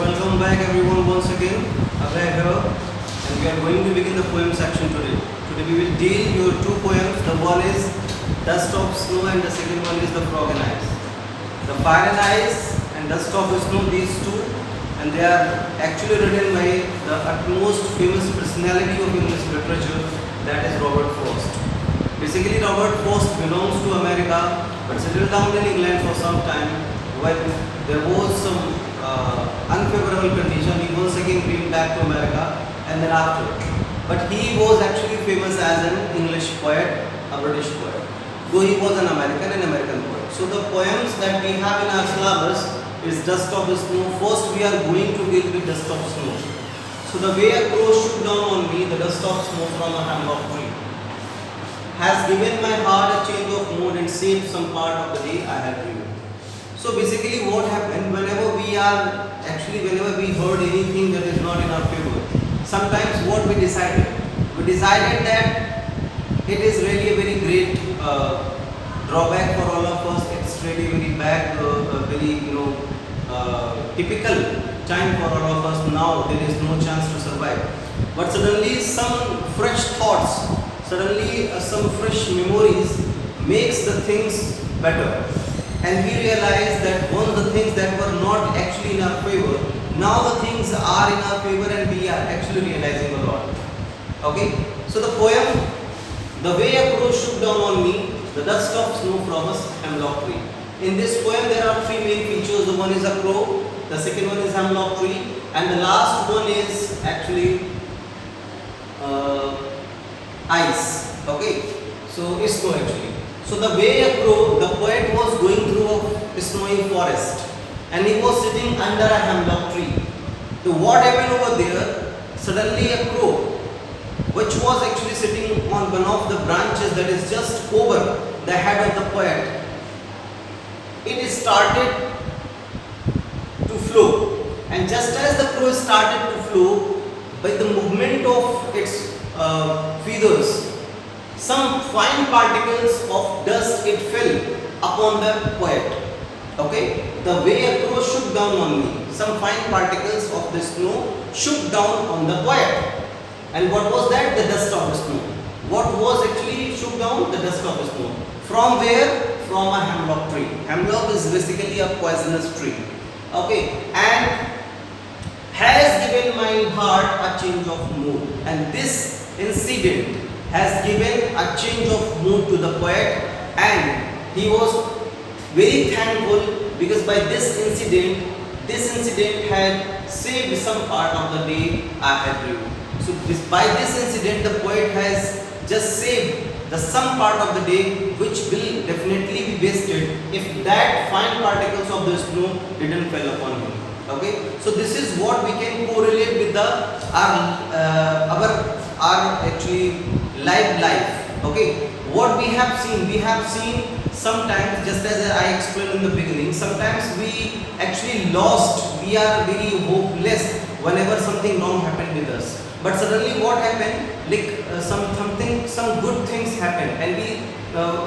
welcome back everyone once again. Abhay here, and we are going to begin the poem section today. Today we will deal your two poems. The one is Dust of Snow and the second one is The Frog and Ice. The Fire and Ice and Dust of Snow, these two, and they are actually written by the utmost famous personality of English literature, that is Robert Frost. Basically, Robert Frost belongs to America but settled down in England for some time. When there was some unfavorable condition, he once again came back to America and then after. But he was actually famous as an English poet, a British poet, though he was an American poet. So the poems that we have in our syllabus is Dust of Snow. First we are going to deal with Dust of Snow. So the way a crow shook down on me, the dust of snow from a hemlock tree, has given my heart a change of mood and saved some part of the day I had dreamed. So basically what happened, whenever we heard anything that is not in our favor, sometimes what we decided that it is really a very great drawback for all of us. It's really very bad, very typical time for all of us. Now there is no chance to survive. But suddenly some fresh thoughts, some fresh memories makes the things better. And we realize that once the things that were not actually in our favor, now the things are in our favor and we are actually realizing a lot. Okay, so the poem, The Way a Crow Shook Down on Me, the Dust of Snow from a Hemlock Tree. In this poem there are three main features. The one is a crow, the second one is hemlock tree, and the last one is actually ice. Okay, so it's snow actually. So the way a crow, the poet was going through a snowy forest and he was sitting under a hemlock tree. So what happened over there? Suddenly a crow, which was actually sitting on one of the branches that is just over the head of the poet, it started to flow. And just as the crow started to flow, by the movement of its feathers, some fine particles of dust it fell upon the poet. Okay, the way a crow shook down on me, some fine particles of the snow shook down on the poet. And what was that? The dust of the snow. What was actually shook down? The dust of the snow. From where? From a hemlock tree. Hemlock is basically a poisonous tree. Okay, and has given my heart a change of mood. And this incident has given a change of mood to the poet, and he was very thankful because by this incident had saved some part of the day I had lived. So by this incident the poet has just saved the some part of the day which will definitely be wasted if that fine particles of the snow didn't fall upon him. Okay, so this is what we can correlate with our actually life. Okay, what we have seen sometimes, just as I explained in the beginning, sometimes we actually lost, we are very hopeless whenever something wrong happened with us. But suddenly what happened, like some good things happen and we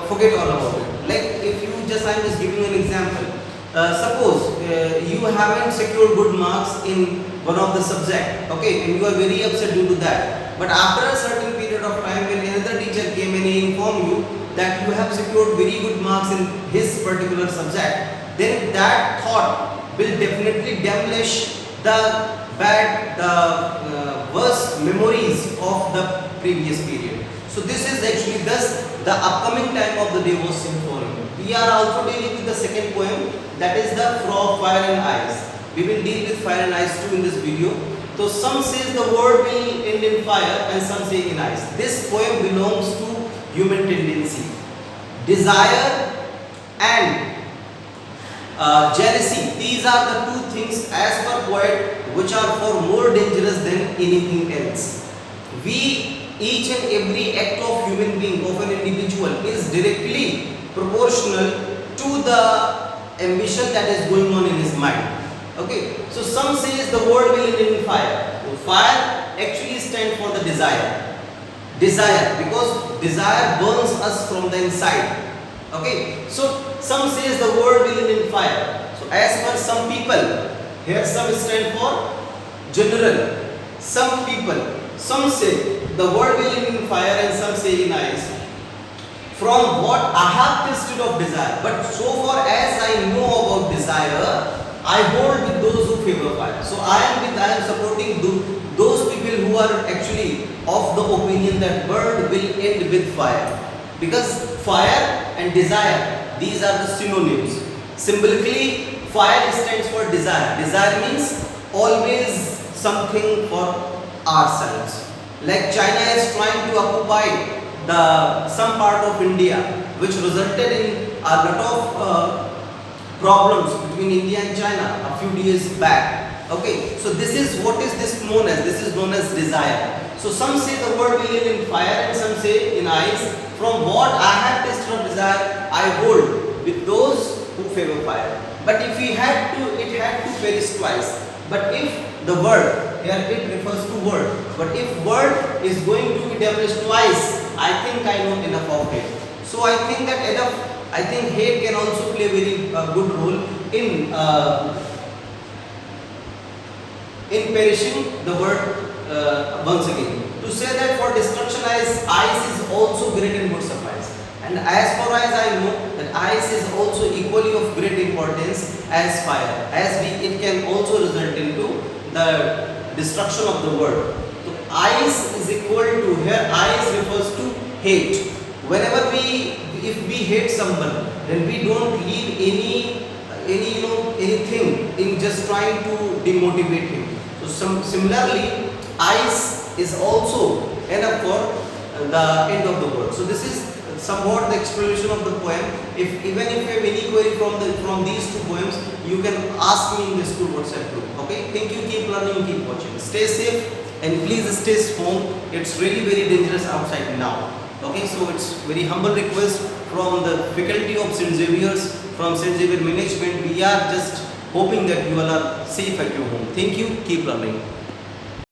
forget all about it. Like if you I'm just giving an example. Suppose you haven't secured good marks in one of the subject, okay, and you are very upset due to that. But after a certain period of time, when another teacher came and he informed you that you have secured very good marks in his particular subject, then that thought will definitely demolish the worst memories of the previous period. So this is actually thus the upcoming time of the day was seen for him. We are also dealing with the second poem, that is the Frog, Fire and Ice. We will deal with fire and ice too in this video. So some says the world will end in fire and some say in ice. This poem belongs to human tendency. Desire and jealousy, these are the two things as per poet which are far more dangerous than anything else. Each and every act of human being, of an individual, is directly proportional to the ambition that is going on in his mind. Okay, so some says the world will end in fire. So fire actually stands for the desire, because desire burns us from the inside. Okay, so some says the world will end in fire. So as per some people, Here some stand for general. Some people, some say the word will end in fire and some say in ice. From what I have tasted of desire, but so far as I know about desire, I hold with those who favor fire. So I am supporting those people who are actually of the opinion that word will end with fire, because fire and desire, these are the synonyms. Symbolically, fire stands for desire. Desire means always something for ourselves. Like China is trying to occupy some part of India, which resulted in a lot of problems between India and China a few years back. Okay, so this is what is this known as? This is known as desire. So some say the word will end in fire and some say in ice. From what I have tasted of desire, I hold with those who favor fire. But if we had to, it had to perish twice. But if the word, here it refers to word, but if word is going to be demolished twice, I think I know enough of it. So I think that enough, I think hate can also play a very good role in perishing the word once again. To say that for destruction as ice is also great and would suffice. And as far as I know that ice is also equally of great importance as fire, as it can also result into the destruction of the world. So ice is equal to, here ice refers to hate. Whenever if we hate someone, then we don't leave anything in just trying to demotivate him. So similarly, ice is also enough for the end of the world. So this is somewhat the explanation of the poem. Even if you have any query from these two poems, you can ask me in the school WhatsApp group. Okay, thank you. Keep learning, keep watching. Stay safe and please stay home. It's really very dangerous outside now. Okay, so it's very humble request from the faculty of St. Xavier's, from St. Xavier Management. We are just hoping that you all are safe at your home. Thank you. Keep learning.